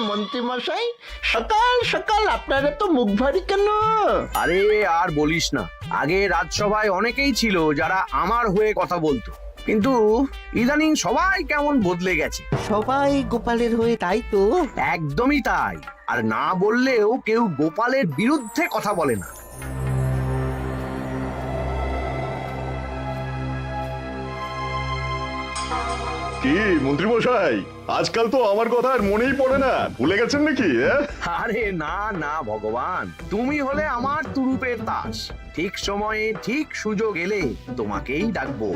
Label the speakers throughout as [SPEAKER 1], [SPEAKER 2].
[SPEAKER 1] মন্ত্রী মশাই, সকাল সকাল আপনারা তো মুখ ভারী কেন?
[SPEAKER 2] আরে আর বলিস না, আগে রাজসভায় অনেকেই ছিল যারা আমার হয়ে কথা বলতো, কিন্তু ইদানিং সবাই কেমন বদলে গেছে।
[SPEAKER 1] সবাই গোপালের হয়ে, তাই তো?
[SPEAKER 2] একদমই তাই। আর না বললেও কেউ গোপালের বিরুদ্ধে কথা বলে না।
[SPEAKER 3] কি মন্ত্রী মশাই, আজকাল তো আমার কথা আর মনেই পড়ে না, ভুলে গেছেন নাকি?
[SPEAKER 2] আরে না না ভগবান, তুমি হলে আমার তুরুপের তাস। ঠিক সময়ে ঠিক সুযোগ এলে তোমাকেই ডাকবো।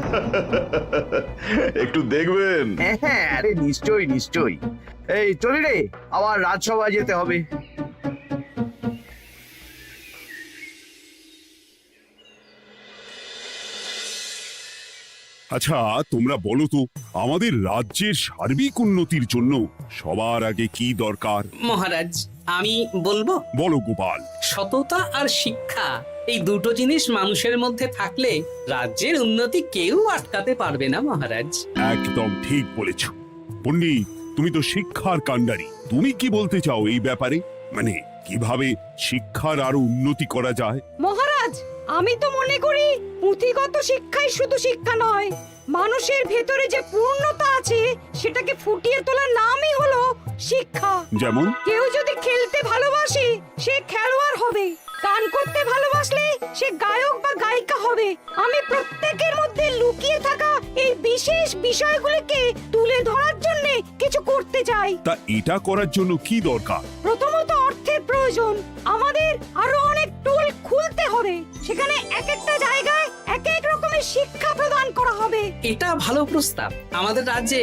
[SPEAKER 3] একটু দেখবেন।
[SPEAKER 2] হ্যাঁ, আরে নিশ্চয়ই নিশ্চয়ই। এই চলি রে, আবার রাজসভায় যেতে হবে।
[SPEAKER 4] আচ্ছা, তোমরা বলো তো, আমাদের রাজ্যের সার্বিক উন্নতির জন্য সবার আগে কি দরকার?
[SPEAKER 5] মহারাজ, আমি বলবো,
[SPEAKER 4] বলো গোপাল।
[SPEAKER 5] সততা আর শিক্ষা, এই দুটো জিনিস মানুষের মধ্যে থাকলে রাজ্যের উন্নতি কেউ আটকাতে পারবে না মহারাজ।
[SPEAKER 4] একদম ঠিক বলেছ পণ্ডিত, তুমি তো শিক্ষার কাণ্ডারি। তুমি কি বলতে চাও এই ব্যাপারে? মানে কিভাবে শিক্ষার আরো উন্নতি করা যায়?
[SPEAKER 6] মহারাজ, আমি তো মনে করি পুঁথিগত শিক্ষাই শুধু শিক্ষা নয়, মানুষের ভেতরে যে পূর্ণতা আছে সেটাকে ফুটিয়ে তোলার নামই হলো শিক্ষা।
[SPEAKER 4] যেমন?
[SPEAKER 6] কেউ যদি খেলতে ভালোবাসে সে খেলোয়াড় হবে, গান করতে ভালোবাসলে সে গায়ক বা গায়িকা হবে। আমি প্রত্যেকের মধ্যে লুকিয়ে থাকা এই বিশেষ বিষয়গুলিকে তুলে ধরার জন্য কিছু করতে চাই।
[SPEAKER 4] তা এটা করার জন্য কি দরকার?
[SPEAKER 6] প্রথমত অর্থের প্রয়োজন। আমাদের আরো অনেক টুল খুলতে হবে, সেখানে এক একটা জায়গায় এক এক রকমের শিক্ষা প্রদান করা হবে।
[SPEAKER 5] এটা ভালো প্রস্তাব। আমাদের রাজ্যে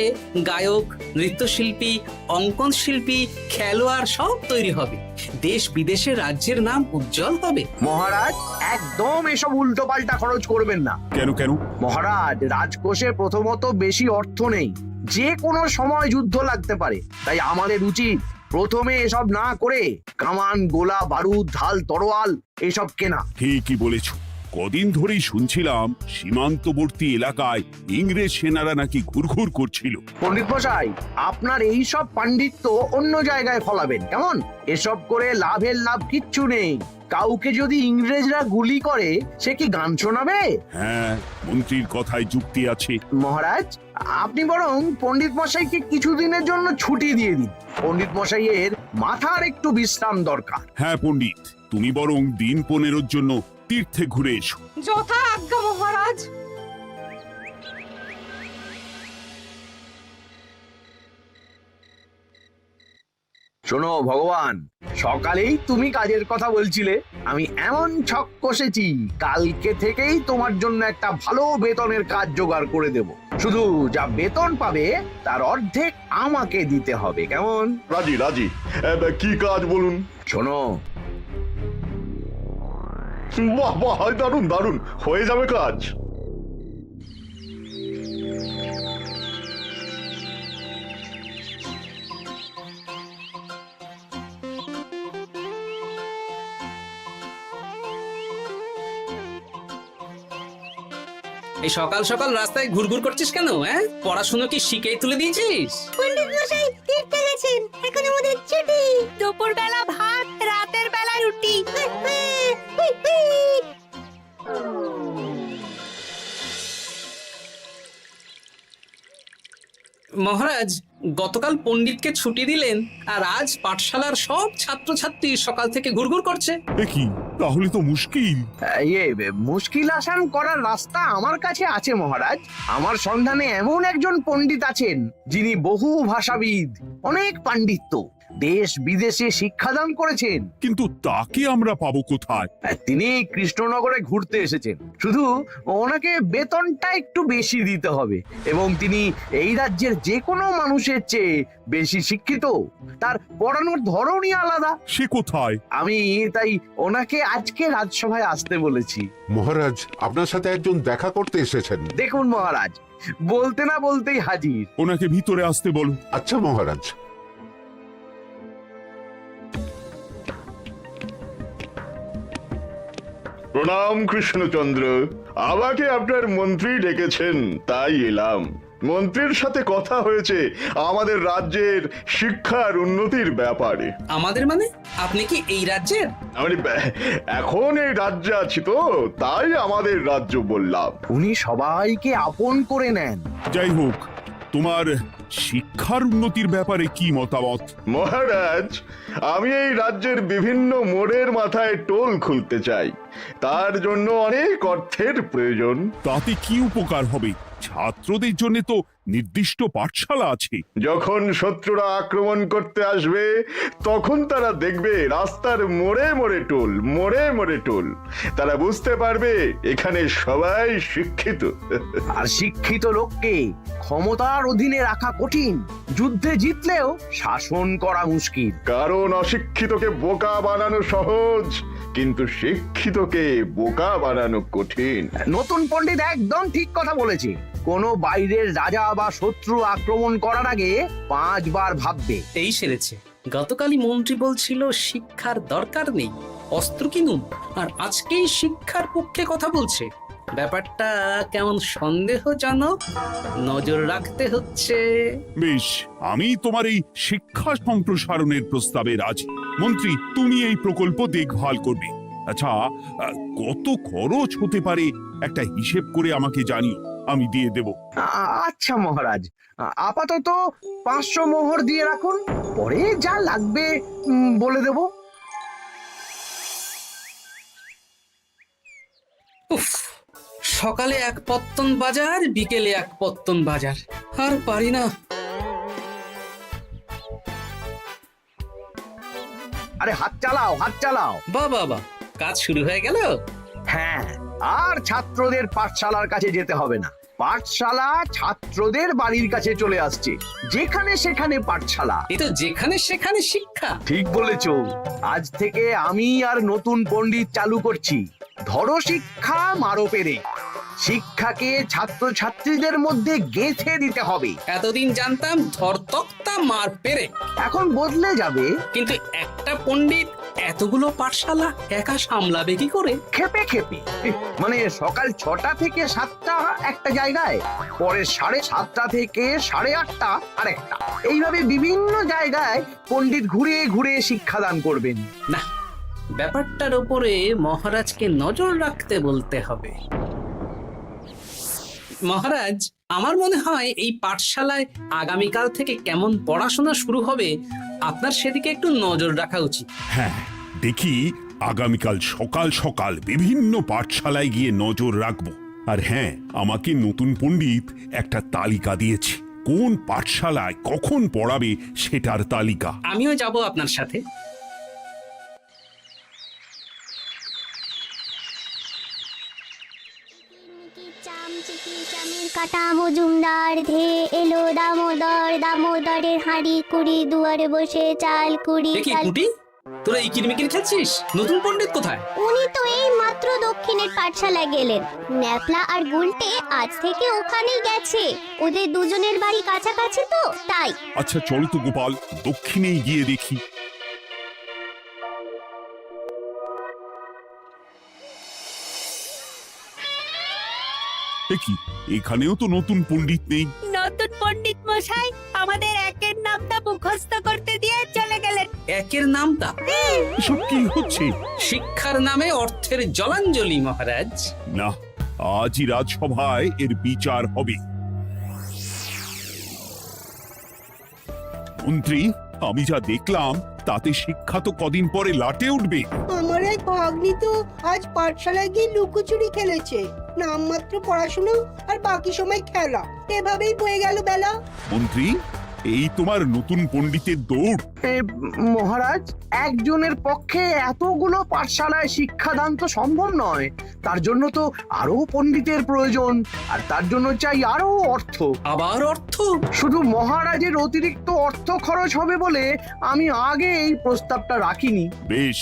[SPEAKER 5] গায়ক, নৃত্যশিল্পী, অঙ্কন শিল্পী, খেলোয়াড় সব তৈরি হবে। দেশ বিদেশে রাজ্যের নাম উজ্জ্বল হবে।
[SPEAKER 2] মহারাজ, একদম এসব উল্টো পাল্টা খরচ করবেন না।
[SPEAKER 4] কেন কেন?
[SPEAKER 2] মহারাজ, রাজকোষে প্রথমত বেশি অর্থ নেই, যে কোনো সময় যুদ্ধ লাগতে পারে। তাই আমাদের উচিত প্রথমে এসব না করে কামান, গোলা বারুদ, ঢাল, তরোয়াল এসব কেনা।
[SPEAKER 4] ঠিকই বলেছ। কদিন ধরেই শুনছিলাম সীমান্তবর্তী এলাকায় ইংরেজ সেনারা নাকি ঘুরঘুর করছিল।
[SPEAKER 2] পণ্ডিত মশাই, আপনার এই সব পাণ্ডিত্য অন্য জায়গায় ফলাবেন কেমন? এসব করে লাভের লাভ কিচ্ছু নেই। কাউকে যদি ইংরেজরা গুলি করে সে কি গান শোনাবে?
[SPEAKER 4] হ্যাঁ, মন্ত্রীর কথায় যুক্তি আছে।
[SPEAKER 2] মহারাজ, আপনি বরং পণ্ডিত মশাইকে কিছুদিনের জন্য ছুটি দিয়ে দিন। পণ্ডিত মশাইয়ের মাথার একটু বিশ্রাম দরকার।
[SPEAKER 4] হ্যাঁ পণ্ডিত, তুমি বরং দিন 15 জন্য তীর্থে ঘুরে এসো।
[SPEAKER 6] যথা আজ্ঞা মহারাজ।
[SPEAKER 2] শোনো ভগবান, সকালেই তুমি কাজের কথা বলছিলে, আমি এমন ছক কষেছি কালকে থেকেই তোমার জন্য একটা ভালো বেতনের কাজ জোগাড় করে দেব। শুধু যা বেতন পাবে তার অর্ধেক আমাকে দিতে হবে, কেমন?
[SPEAKER 3] রাজি রাজি। কি কাজ বলুন?
[SPEAKER 2] শোনো,
[SPEAKER 3] বাহ বাহ, দারুণ দারুণ, হয়ে যাবে কাজ।
[SPEAKER 5] এই সকাল সকাল রাস্তায় ঘুরঘুর করছিস কেন? পড়াশুনো কি শিখেই তুলে দিয়েছিস?
[SPEAKER 6] পণ্ডিত মশাই তীর্থে গেছেন, এখন আমাদের ছুটি। দুপুর বেলা ভাত, রাতের বেলা রুটি।
[SPEAKER 5] মহারাজ, গতকাল পণ্ডিতকে ছুটি দিলেন আর আজ পাঠশালার সব ছাত্রছাত্রী সকাল থেকে ঘুরঘুর করছে।
[SPEAKER 4] এ কি, তাহলে তো মুশকিল।
[SPEAKER 2] মুশকিল আসান করার রাস্তা আমার কাছে আছে মহারাজ। আমার সন্ধানে এমন একজন পণ্ডিত আছেন যিনি বহু ভাষাবিদ, অনেক পাণ্ডিত্য, দেশ বিদেশে শিক্ষাদান করেছেন।
[SPEAKER 4] কিন্তু তাকে আমরা পাবো কোথায়?
[SPEAKER 2] তিনি কৃষ্ণনগরে ঘুরতে এসেছেন, শুধু ওনাকে বেতনটা একটু বেশি দিতে হবে। এবং তিনি এই রাজ্যের যে কোনো মানুষের চেয়ে বেশি শিক্ষিত, তার পড়ানোর ধরনই আলাদা।
[SPEAKER 4] সে কোথায়?
[SPEAKER 2] আমি তাই ওনাকে আজকে রাজসভায় আসতে বলেছি।
[SPEAKER 7] মহারাজ, আপনার সাথে একজন দেখা করতে এসেছেন।
[SPEAKER 2] দেখুন মহারাজ, বলতে না বলতেই হাজির।
[SPEAKER 4] ওনাকে ভিতরে আসতে বলো।
[SPEAKER 7] আচ্ছা মহারাজ।
[SPEAKER 3] প্রণাম কৃষ্ণচন্দ্র, আমাকে আপনার মন্ত্রী ডেকেছেন, তাই এলাম। মন্ত্রীর সাথে কথা হয়েছে আমাদের রাজ্যের শিক্ষার উন্নতির ব্যাপারে।
[SPEAKER 5] আমাদের মানে আপনি কি এই রাজ্যের?
[SPEAKER 3] মানে এখন এই রাজ্যে আছি তো, তাই আমাদের রাজ্য বললাম।
[SPEAKER 2] উনি সবাইকে আপন করে নেন।
[SPEAKER 4] যাই হোক, তোমার শিক্ষার উন্নতির ব্যাপারে কি মতামত?
[SPEAKER 3] মহারাজ, আমি এই রাজ্যের বিভিন্ন মোড়ের মাথায় টোল খুলতে চাই। তার জন্য অনেক অর্থের প্রয়োজন।
[SPEAKER 4] তাতে কি উপকার হবে? ছাত্রদের জন্য তো নির্দিষ্ট পাঠশালা আছে।
[SPEAKER 3] যখন শত্রুরা আক্রমণ করতে আসবে তখন তারা দেখবে রাস্তার মোড়ে মোড়ে টোল, মোড়ে মোড়ে টোল। তারা বুঝতে পারবে এখানে সবাই শিক্ষিত।
[SPEAKER 2] আর শিক্ষিত লোককে ক্ষমতার অধীনে রাখা কঠিন, যুদ্ধে জিতলেও শাসন করা মুশকিল।
[SPEAKER 3] কারণ অশিক্ষিতকে বোকা বানানো সহজ, কিন্তু শিক্ষিতকে বোকা বানানো কঠিন।
[SPEAKER 2] নতুন পণ্ডিত একদম ঠিক কথা বলেছে। কোনো বাইরের রাজা বা শত্রু আক্রমণ করার আগে 5 বার ভাববে।
[SPEAKER 5] এই সেরেছে। গতকালই মন্ত্রী বলছিল শিক্ষার দরকার নেই, অস্ত্র কিনুন, আর আজকেই শিক্ষার পক্ষে কথা বলছে। ব্যাপারটা কেমন সন্দেহজনক, নজর রাখতে হচ্ছে।
[SPEAKER 4] বেশ, আমি তোমার এই শিক্ষা সম্প্রসারণের প্রস্তাবে রাজি। মন্ত্রী, তুমি এই প্রকল্প দেখভাল করবে। আচ্ছা, কত খরচ হতে পারে একটা হিসেব করে আমাকে জানিও, আমি দিয়ে দেব।
[SPEAKER 2] আচ্ছা মহারাজ, আপাতত 500 মোহর দিয়ে রাখুন, পরে যা লাগবে বলে দেব।
[SPEAKER 5] উফ, সকালে এক পত্তন বাজার, বিকেলে এক পত্তন বাজার, আর পারি না।
[SPEAKER 2] আরে হাত চালাও, হাত চালাও।
[SPEAKER 5] বাবা, কাজ শুরু হয়ে গেল।
[SPEAKER 2] হ্যাঁ, আর ছাত্রদের পাঠশালার কাছে যেতে হবে না। পাঠশালা ছাত্রদের বাড়ির কাছে চলে আসছে। যেখানে সেখানে পাঠশালা।
[SPEAKER 5] এ তো যেখানে সেখানে শিক্ষা।
[SPEAKER 2] ঠিক বলেছো। আজ থেকে আমি আর নতুন পণ্ডিত চালু করছি। ধরো শিক্ষা, মারো পেরে। শিক্ষাকে ছাত্রছাত্রীদের মধ্যে গেঁথে দিতে হবে।
[SPEAKER 5] এতদিন জানতাম ধরতক্তা মার পেরে,
[SPEAKER 2] এখন বদলে যাবে।
[SPEAKER 5] কিন্তু একটা পণ্ডিত এতগুলো পাঠশালা একা সামলাবে কি করে?
[SPEAKER 2] খেপে খেপে, মানে সকাল 6টা থেকে 7টা একটা জায়গায়, পরে 7:30 থেকে 8:30 আরেকটা। এইভাবে বিভিন্ন জায়গায় পণ্ডিত ঘুরে ঘুরে শিক্ষাদান করবেন।
[SPEAKER 5] না, ব্যাপারটার উপরে মহারাজকে নজর রাখতে বলতে হবে। মহারাজ, আমার মনে হয় এই পাঠশালায় আগামীকাল থেকে কেমন পড়াশোনা শুরু হবে, আপনার সেদিকে একটু নজর রাখা উচিত।
[SPEAKER 4] হ্যাঁ, দেখি আগামীকাল সকাল সকাল বিভিন্ন পাঠশালায় গিয়ে নজর রাখবো। আর হ্যাঁ, আমাকে নতুন পণ্ডিত একটা তালিকা দিয়েছে, কোন পাঠশালায় কখন পড়াবে সেটার তালিকা।
[SPEAKER 5] আমিও যাব আপনার সাথে।
[SPEAKER 8] কাটা মজুমদার ধে এলো দামোদর, দামোদরের হাঁড়ি কুড়ি, দুয়ারে বসে চাল কুড়ি।
[SPEAKER 5] দেখি কুটি, তোরা এই কিরমিকির খেলছিস? নতুন পণ্ডিত কোথায়?
[SPEAKER 8] উনি তো এই মাত্র দক্ষিণের পাঠশালায় গেলেন। ন্যাপলা আর গুলটে আজ থেকে ওখানেই গেছে। ওদের দুজনের বাড়ি কাছাকাছি তো, তাই।
[SPEAKER 4] আচ্ছা চলো তো গোপাল, দক্ষিণেই গিয়ে দেখি। দেখি এখানেও তো নতুন পণ্ডিত নেই।
[SPEAKER 6] নতুন পণ্ডিত মশাই আমাদের একের নামটা মুখস্থ করতে দিয়ে চলে গেলেন।
[SPEAKER 5] একের নামটা?
[SPEAKER 4] এসব কি হচ্ছে?
[SPEAKER 5] শিক্ষার নামে অর্থের জলাঞ্জলি মহারাজ।
[SPEAKER 4] না, আজই রাজসভায় এর বিচার হবে। মন্ত্রী, আমি যা দেখলাম তাতে শিক্ষা তো কদিন পরে লাটে উঠবে।
[SPEAKER 9] আমার এক ভাগ্নি তো আজ পাঠশালায় গিয়ে লুকোচুরি খেলেছে। নামমাত্র পড়াশুনো আর বাকি সময় খেলা, এভাবেই বয়ে গেল বেলা।
[SPEAKER 4] মন্ত্রী, এই তোমার নতুন পণ্ডিতের দৌড়।
[SPEAKER 2] মহারাজ, একজনের পক্ষে এতগুলো পাঠশালায় শিক্ষাদান তো সম্ভব নয়। তার জন্য তো আরো পণ্ডিতের প্রয়োজন, আর তার জন্য চাই আরো অর্থ।
[SPEAKER 5] আবার অর্থ?
[SPEAKER 2] শুধু মহারাজের অতিরিক্ত অর্থ খরচ হবে বলে আমি আগে এই প্রস্তাবটা রাখিনি।
[SPEAKER 4] বেশ,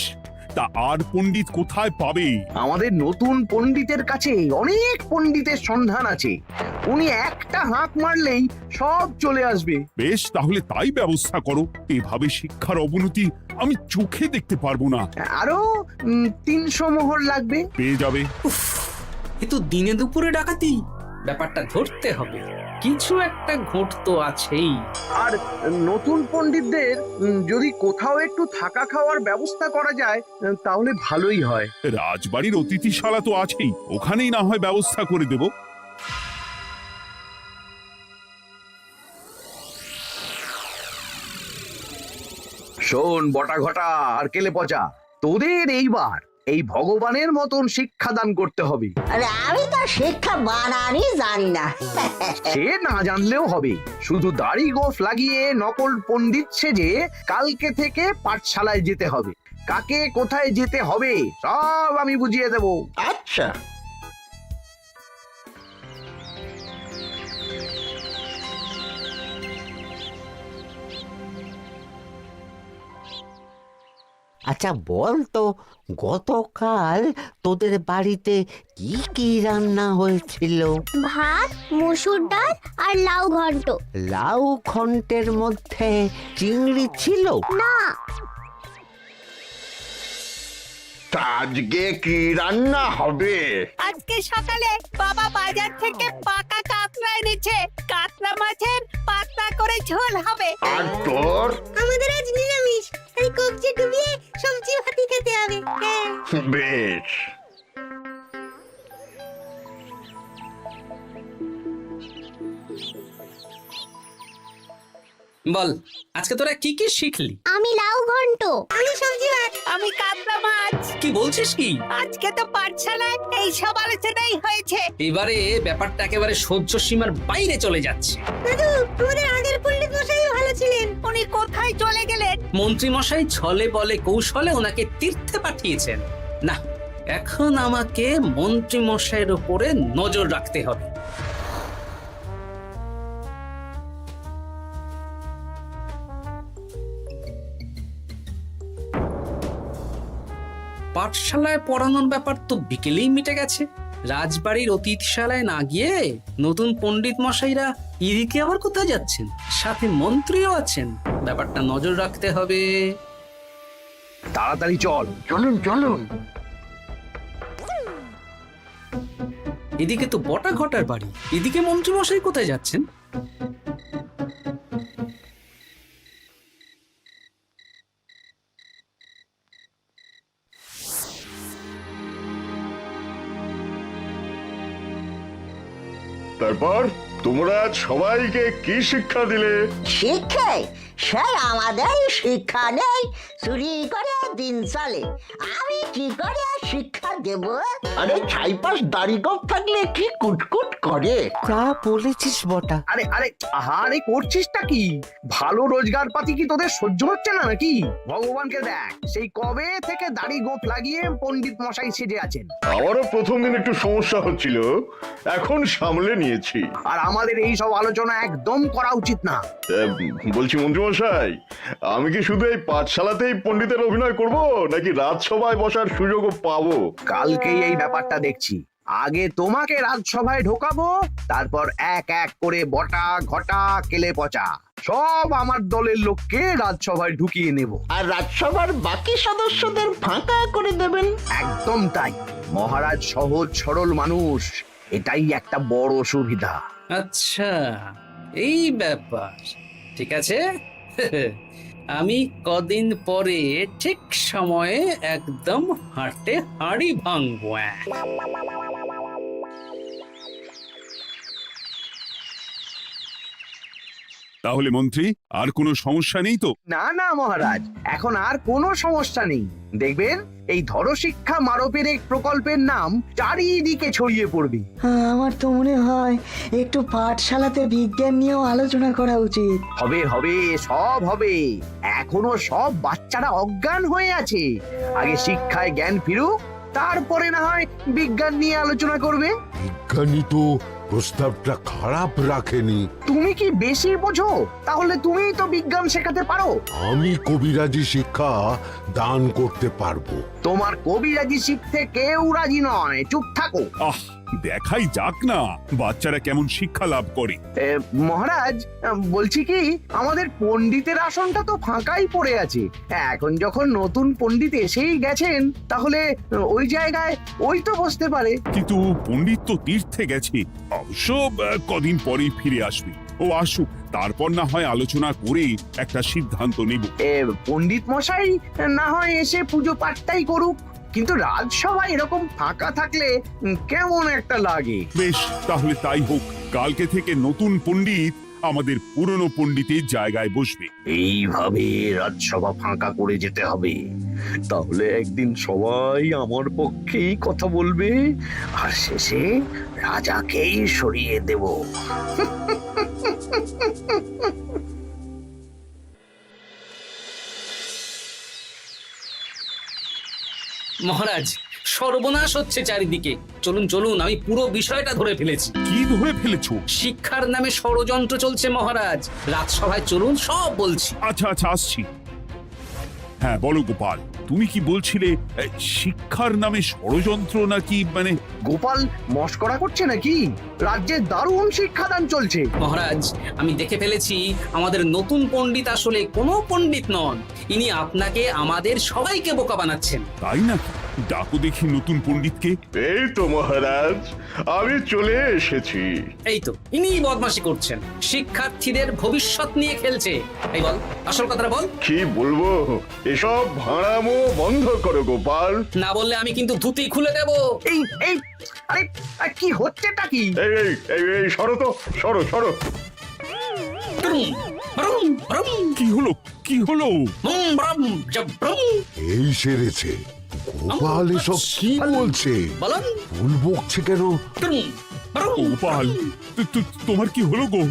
[SPEAKER 4] তা আর পণ্ডিত কোথায় পাবে?
[SPEAKER 2] আমাদের নতুন পণ্ডিতের কাছে অনেক পণ্ডিতের সন্ধান আছে। উনি একটা হাঁক মারলেই সব চলে আসবে।
[SPEAKER 4] বেশ, তাহলে তাই ব্যবস্থা করো। এভাবে শিক্ষার অবনতি আমি চোখে দেখতে পারবো না।
[SPEAKER 2] আরো 300 মোহর লাগবে।
[SPEAKER 4] পেয়ে যাবে।
[SPEAKER 5] এ তো দিনে দুপুরে ডাকাতি। ব্যাপারটা ধরতে হবে। কিছু একটা ঘোট তো আছেই।
[SPEAKER 2] আর নতুন পণ্ডিতদের যদি কোথাও একটু থাকা খাওয়ার ব্যবস্থা করা যায় তাহলে ভালোই হয়।
[SPEAKER 4] রাজবাড়ির অতিথিশালা তো আছেই, ওখানেই না হয় ব্যবস্থা করে দেব।
[SPEAKER 2] শোন বটা ঘটা আর কেলে পচা, তোদের এইবার এই ভগবানের মতন শিক্ষাদান করতে হবে।
[SPEAKER 10] আরে আমি তো শিক্ষা বানানই জানি না।
[SPEAKER 2] সে না জানলেও হবে, শুধু দাড়ি গোফ লাগিয়ে নকল পণ্ডিত সেজে কালকে থেকে পাঠশালায় যেতে হবে। কাকে কোথায় যেতে হবে সব আমি বুঝিয়ে দেব।
[SPEAKER 1] আচ্ছা,
[SPEAKER 11] আচ্ছা বল তো, গতকাল তোদের বাড়িতে কি কি রান্না হয়েছিল?
[SPEAKER 8] ভাত, মসুর ডাল আর লাউ ঘন্ট।
[SPEAKER 11] লাউ ঘন্টের মধ্যে চিংড়ি ছিল?
[SPEAKER 8] না,
[SPEAKER 1] তা আজকে কি রান্না হবে?
[SPEAKER 6] আজকে সকালে বাবা বাজার থেকে পাকা কাতলা এনেছে। কাতলা মাছের পাতলা করে ঝোল হবে।
[SPEAKER 1] আর তোর?
[SPEAKER 9] আমাদের আজ নিরামিষ, এই কবজি ডুবিয়ে সবজি ভাতি খেতে হবে।
[SPEAKER 1] বেশ।
[SPEAKER 5] বল, আজকে তোরা কি কি শিখলি?
[SPEAKER 8] আমি লাউ ঘন্ট।
[SPEAKER 6] আমি সবজি ভাত। আমি কাতলা মাছ।
[SPEAKER 5] কি বলছিস কি?
[SPEAKER 6] আজকে তো পাঠশালায় এই সব আলোচনাই হয়েছে।
[SPEAKER 5] এবারে ব্যাপারটা একেবারে সহ্য সীমার বাইরে চলে যাচ্ছে।
[SPEAKER 6] দাদু, আমাদের আগের পণ্ডিত মশাই ভালো ছিলেন। উনি কোথায় চলে গেলেন?
[SPEAKER 5] মন্ত্রী মশাই ছলে বলে কৌশলে ওনাকে তীর্থে পাঠিয়েছেন। না, এখন আমাকে মন্ত্রী মশাইয়ের উপরে নজর রাখতে হবে। পাঠশালায় পড়ানোর ব্যাপার তো বিকেলেই মিটে গেছে। রাজবাড়ির অতিথিশালায় না গিয়ে নতুন পণ্ডিত মশাইরা এদিকে আবার কোথায় যাচ্ছেন? সাথে মন্ত্রীও আছেন, ব্যাপারটা নজর রাখতে হবে।
[SPEAKER 2] তাড়াতাড়ি চল।
[SPEAKER 1] চলুন চলুন।
[SPEAKER 5] এদিকে তো বটা ঘটার বাড়ি, এদিকে মন্ত্রী মশাই কোথায় যাচ্ছেন?
[SPEAKER 3] তারপর তোমরা সবাইকে কি শিক্ষা দিলে?
[SPEAKER 10] শিক্ষা? স্যার আমাদের শিক্ষা নেই, চুরি করে দিন চলে। আমি কি করে শিক্ষা দেব?
[SPEAKER 1] আরে ছাইপাশ দাড়ি গোঁফ থাকলে কি কুটকুট করে।
[SPEAKER 11] তা বলেছিস বটা।
[SPEAKER 2] আরে আরে আহারে করছিসটা কি? ভালো রোজগার পাতি কি তোদের সহ্য হচ্ছে না নাকি? ভগবানকে দেখ, সেই কবে থেকে দাড়ি গোঁফ লাগিয়ে পণ্ডিত মশাই সেজে আছেন।
[SPEAKER 3] আমারও প্রথম দিন একটু সমস্যা হচ্ছিল, এখন সামলে নিয়েছি।
[SPEAKER 2] আর আমাদের এই সব আলোচনা একদম করা উচিত না।
[SPEAKER 3] বলছি মন্ত্রীমশাই, আমি কি শুধু এই পাঠশালাতেই পণ্ডিতের অভিনয় করব, নাকি রাজসভায় বসার সুযোগও পাবো?
[SPEAKER 2] কালকেই এই ব্যাপারটা দেখছি। আগে তোমাকে রাজসভায় ঢোকাবো, তারপর এক এক করে বটা ঘটা কেলে পচা সব আমার দলের লোককে রাজসভায় ঢুকিয়ে নেব।
[SPEAKER 1] আর রাজসভার বাকি সদস্যদের ফাঁকা করে দেবেন।
[SPEAKER 2] একদম তাই। মহারাজ সহজ সরল মানুষ, এটাই একটা বড় সুবিধা।
[SPEAKER 5] আচ্ছা, এই ব্যাপার। ঠিক আছে, আমি কদিন পরে ঠিক সময়ে একদম হাটে হাড়ি ভাঙবো।
[SPEAKER 4] তাহলে মন্ত্রী, আর কোনো সমস্যা নেই তো?
[SPEAKER 2] না না মহারাজ, এখন আর কোনো সমস্যা নেই। দেখবেন এই ধরশিক্ষা মারপের এক প্রকল্পের নাম চারিদিকে ছড়িয়ে পড়বে।
[SPEAKER 10] আমার তো মনে হয় একটু পাঠশালাতে বিজ্ঞান নিয়েও আলোচনা করা উচিত।
[SPEAKER 2] হবে হবে, সব হবে। এখনো সব বাচ্চারা অজ্ঞান হয়ে আছে। আগে শিক্ষায় জ্ঞান ফিরুক, তারপরে না হয় বিজ্ঞান নিয়ে আলোচনা করবে।
[SPEAKER 7] বিজ্ঞানী তো প্রস্তাবটা খারাপ রাখেনি।
[SPEAKER 2] তুমি কি বেশি বোঝো? তাহলে তুমিই তো বিজ্ঞান শেখাতে পারো।
[SPEAKER 7] আমি কবিরাজি শিক্ষা দান করতে পারবো।
[SPEAKER 2] তোমার কবিরাজি শিখতে কেউ রাজি নয়, চুপ থাকো।
[SPEAKER 4] আহ, দেখাই যাক না বাচ্চারা কেমন শিক্ষা লাভ করে।
[SPEAKER 2] মহারাজ, বলছি কি, আমাদের পণ্ডিতের আসনটা তো ফাঁকাই পড়ে আছে। এখন যখন নতুন পণ্ডিত এসেই গেছেন, তাহলে ওই জায়গায় ওই তো বসতে পারে।
[SPEAKER 4] কিন্তু পণ্ডিত তো তীর্থে গেছে, অবশ্য কদিন পরেই ফিরে আসবে। ও আসুক, তারপর না হয় আলোচনা করে একটা সিদ্ধান্ত নেব।
[SPEAKER 2] পণ্ডিত মশাই না হয় এসে পুজো পাঠটাই করুক, কিন্তু রাজসভা এরকম ফাঁকা থাকলে কেমন একটা লাগে।
[SPEAKER 4] বেশ, তাহলে তাই হোক। কালকে থেকে নতুন পণ্ডিত আমাদের পুরনো পণ্ডিতের জায়গায় বসবে।
[SPEAKER 2] এইভাবে রাজসভা ফাঁকা করে যেতে হবে, তাহলে একদিন সবাই আমার পক্ষেই কথা বলবে, আর শেষে রাজাকেই সরিয়ে দেব।
[SPEAKER 5] মহারাজ, সর্বনাশ হচ্ছে চারিদিকে। চলুন চলুন, আমি পুরো বিষয়টা ধরে ফেলেছি।
[SPEAKER 4] কি ধরে ফেলেছো?
[SPEAKER 5] শিক্ষার নামে ষড়যন্ত্র চলছে মহারাজ। রাজসভায় চলুন, সব বলছি।
[SPEAKER 4] আচ্ছা আচ্ছা, আসছি। হ্যাঁ বলো গোপাল, তুমি কি বলছিলে শিক্ষার নামে ষড়যন্ত্র নাকি? মানে
[SPEAKER 2] গোপাল মস্করা করছে নাকি? রাজ্যে দারুণ শিক্ষাদান চলছে।
[SPEAKER 5] মহারাজ, আমি দেখে ফেলেছি আমাদের নতুন পণ্ডিত আসলে কোনো পণ্ডিত নন। ইনি আপনাকে, আমাদের সবাইকে বোকা বানাচ্ছেন।
[SPEAKER 4] তাই নাকি? ডাকো দেখি নতুন পণ্ডিতকে।
[SPEAKER 3] এই তো মহারাজ, আমি চলে এসেছি।
[SPEAKER 5] এই তো, ইনি বদমাশি করছেন, শিক্ষার্থীদের ভবিষ্যৎ নিয়ে খেলছে। এই বল, আসল কথাটা বল।
[SPEAKER 3] কি বলবো, এসব ভাড়ামো বন্ধ করো গোপাল।
[SPEAKER 5] না বললে আমি কিন্তু ধুতি খুলে দেব।
[SPEAKER 2] এই এই আরে আরে, কি হচ্ছেটা কি?
[SPEAKER 3] এই এই এই এই, সরো তো, সরো সরো।
[SPEAKER 5] ব্রুম, ব্রুম, ব্রুম,
[SPEAKER 4] কি হলো? কি হলো?
[SPEAKER 5] বুম, ব্রুম, জব্রুম।
[SPEAKER 7] এই সেরেছে। গোপাল এসব কি বলছে?
[SPEAKER 5] বলুন।
[SPEAKER 7] ভুল বকছে কেন?
[SPEAKER 5] ব্রুম, ব্রুম।
[SPEAKER 4] গোপাল, তোমার কি হলো গো?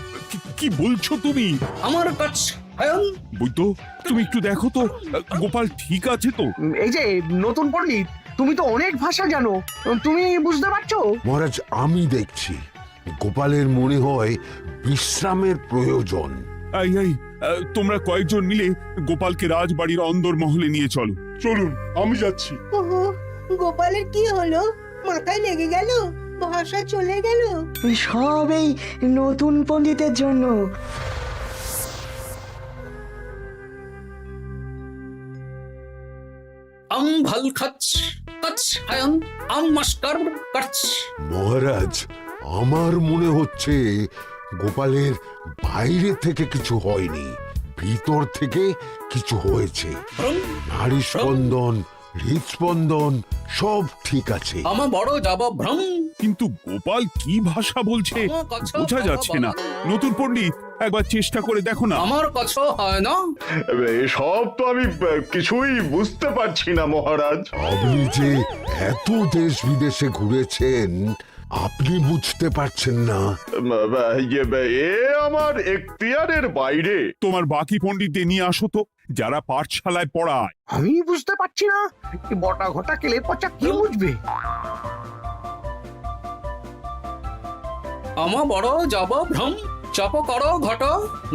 [SPEAKER 4] কি বলছো তুমি?
[SPEAKER 5] আমার কাছে
[SPEAKER 4] বৈদ্য, তুমি একটু দেখো তো গোপাল ঠিক আছে তো?
[SPEAKER 2] এই যে নতুন পণ্ডিত, তুমি তো অনেক ভাষা জানো, তুমি বুঝতে পারছো?
[SPEAKER 7] মহারাজ, আমি দেখছি গোপালের মনে হয় বিশ্রামের প্রয়োজন।
[SPEAKER 4] এই এই, তোমরা কয়েকজন মিলে গোপালকে রাজবাড়ির অন্দর মহলে নিয়ে চলো। চলুন, আমি যাচ্ছি।
[SPEAKER 9] ওহো, গোপালের কি হলো? মাথায় লেগে গেল? ভাষা চলে গেল?
[SPEAKER 10] সব এই নতুন পণ্ডিতের জন্য।
[SPEAKER 5] ভাল খাচ কাচ হায়ন মস্কর কাচ।
[SPEAKER 7] মহারাজ, আমার মনে হচ্ছে গোপালের বাইরে থেকে কিছু হয়নি, ভিতর থেকে কিছু হয়েছে। নারী স্পন্দন, হৃদস্পন্দন সব ঠিক আছে।
[SPEAKER 5] আমার বড় যাব ভ্রম।
[SPEAKER 4] কিন্তু গোপাল কি ভাষা বলছে বোঝা যাচ্ছে না। নতুন পণ্ডিত, একবার চেষ্টা করে দেখো না।
[SPEAKER 5] আমার কাছে হয় না।
[SPEAKER 3] এসব তো আমি কিছুই বুঝতে পারছি না মহারাজ।
[SPEAKER 7] আপনি যে এত দেশ বিদেশে ঘুরেছেন, আপনি বুঝতে পারছেন না?
[SPEAKER 3] এ আমার এখতিয়ারের বাইরে।
[SPEAKER 4] তোমার বাকি পণ্ডিতদের নিয়ে আসো তো, যারা পাঠশালায় পড়ায়।
[SPEAKER 2] আমি বুঝতে পারছি না, বটা ঘটা কেলে পচা কি বুঝবে?
[SPEAKER 5] আমার বড় যাব ভ্রম। চপ করো ঘট,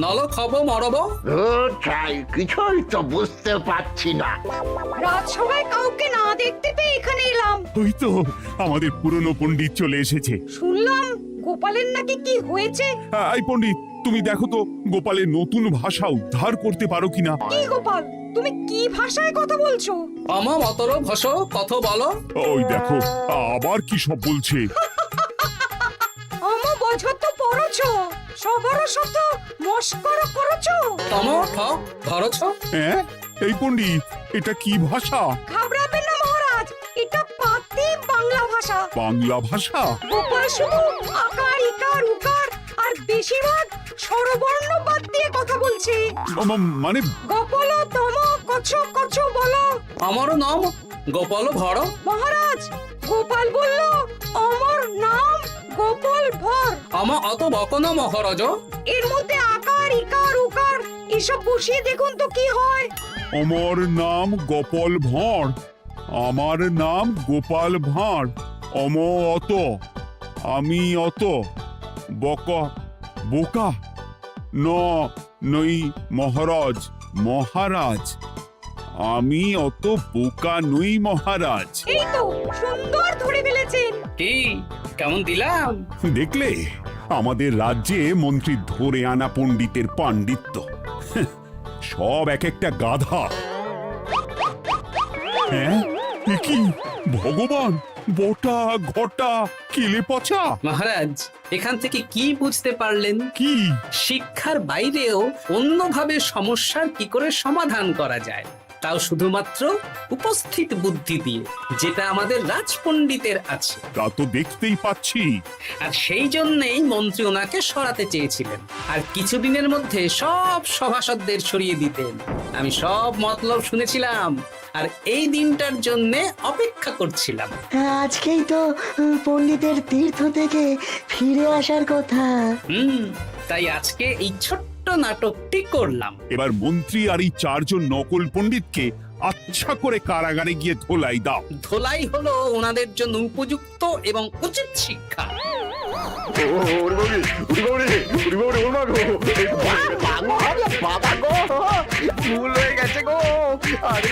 [SPEAKER 5] নল খাবো মরব।
[SPEAKER 1] কিছুই তো বুঝতে পারছি না।
[SPEAKER 6] রাজসভায় কাউকে না দেখতে পেয়ে এখানে এলাম।
[SPEAKER 4] ওই তো আমাদের পুরনো পণ্ডিত চলে এসেছে।
[SPEAKER 6] শুনলাম গোপালের নাকি কি হয়েছে।
[SPEAKER 4] এই পণ্ডিত, তুমি দেখো তো গোপালের নতুন ভাষা উদ্ধার করতে পারো কিনা।
[SPEAKER 6] কি গোপাল, তুমি কি ভাষায় কথা বলছো?
[SPEAKER 5] আমার মতর ভাষ কথা বলো।
[SPEAKER 4] ওই দেখো আবার কি সব বলছে।
[SPEAKER 6] আমো বোঝো তো পড়ছো, সবার সাথে মস্করা করছো।
[SPEAKER 5] তমো ঠক ধরছ।
[SPEAKER 4] হ্যাঁ, এই পণ্ডিত, এটা কি ভাষা?
[SPEAKER 6] ঘাবড়াবেন না মহারাজ, এটা পাতি বাংলা ভাষা।
[SPEAKER 4] বাংলা ভাষা?
[SPEAKER 6] গোপাল শুধু আকার ইকার উকার আর বেশিরভাগ স্বরবর্ণ বাদ দিয়ে কথা বলছে।
[SPEAKER 4] মানে
[SPEAKER 6] গোপাল তম কছ কছ বলো।
[SPEAKER 5] আমার নাম গোপাল ভর।
[SPEAKER 6] মহারাজ, গোপাল বলল আমার নাম গোপাল ভর।
[SPEAKER 5] আমার অত বকন মহারাজ।
[SPEAKER 6] এর মধ্যে আকার ইকার উকার এসব বসিয়ে দেখুন তো কি হয়।
[SPEAKER 4] আমার নাম গোপাল ভাঁড়। আমার নাম গোপাল ভাঁড়। অত, আমি অত, বকা বোকা, নই মহারাজ। মহারাজ আমি অত বোকা নই মহারাজ।
[SPEAKER 6] এই তো সুন্দর ধরে ফেলেছেন।
[SPEAKER 5] কি কেমন দিলাম?
[SPEAKER 4] দেখলে আমাদের রাজ্যে মন্ত্রী ধরে আনা পণ্ডিতের পাণ্ডিত্য। সব এক একটা গাধা। হ্যাঁ এ কি ভগবান, বটা ঘটা কেলে পচা।
[SPEAKER 5] মহারাজ, এখান থেকে কি বুঝতে পারলেন?
[SPEAKER 4] কি?
[SPEAKER 5] শিক্ষার বাইরেও অন্যভাবে সমস্যার কি করে সমাধান করা যায়, তাও শুধুমাত্র উপস্থিত বুদ্ধি দিয়ে, যেটা আমাদের রাজপণ্ডিতের আছে।
[SPEAKER 4] তা তো দেখতেই পাচ্ছি।
[SPEAKER 5] আর সেই জন্যেই মন্ত্রী ওনাকে সরাতে চেয়েছিলেন, আর কিছুদিনের মধ্যে সব সভাসদদের সরিয়ে দিতেন। আমি সব মতলব শুনেছিলাম, আর এই দিনটার জন্য অপেক্ষা করছিলাম।
[SPEAKER 10] আজকেই তো পণ্ডিতের তীর্থ থেকে ফিরে আসার কথা।
[SPEAKER 5] তাই আজকে এই ছোট্ট নাটকটি করলাম।
[SPEAKER 4] এবার মন্ত্রী আর এই 4 জন নকল পণ্ডিতকে আচ্ছা করে কারাগারে গিয়ে ধোলাই দাও।
[SPEAKER 5] ধোলাই হলো ওনাদের জন্য উপযুক্ত এবং উচিত শিক্ষা।
[SPEAKER 2] বাবা গো, ভুল হয়ে গেছে গো। আরে